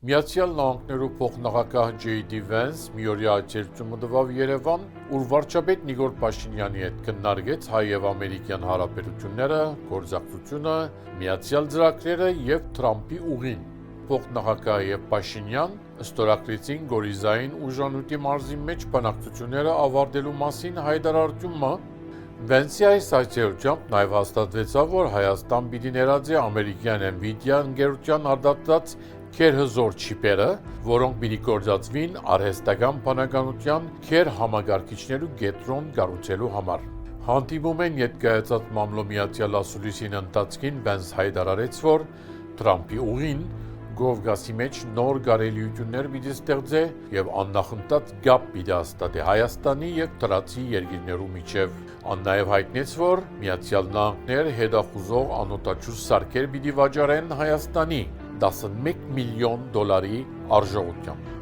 Միացյալ Նահանգներու փոխնախագահ J.D. Vance միօրյա այցելություն մտավ Երևան, ուր վարչապետ Նիկոլ Փաշինյանի հետ քննարկեց հայ եւ ամերիկյան հարաբերությունները, գործակցությունը, միացյալ ծրագրերը եւ Թրամփի ուղին։ Փոխնախագահ եւ Փաշինյան ստորագրեցին Գորիզային ուժանուտի մարզի մեջ բանակցությունները ավարտելու մասին հայտարարությունը։ Վենսի այս այցելությամբ նաև հաստատվեցավ, որ Հայաստան պիտի ներածի ամերիկյան Nvidia ընկերության արդարացած քերհզոր չիպերը, որոնք պիտի գործածվին արհեստական բանականության քեր համագարկիչներու կենտրոն կառուցելու համար։ Հանդիպումեն ետկայացած մամլո միացյալ ասուլիսին ընթացքին Վենս հայտարարեց, որ Թրամփի ուղին Կովկասի մեջ նոր կարելիություններ պիտի ստեղծե եւ աննախընթաց գապ պիտի հաստատի Հայաստանի եւ Թրացի երկիրներու միջև։ Ան նաեւ հայտնեց, որ Միացյալ Նահանգներ հետախուզող անօտաչու սարքեր պիտի վաճառեն Հայաստանի 11 միլիոն դոլարի արժողությամբ։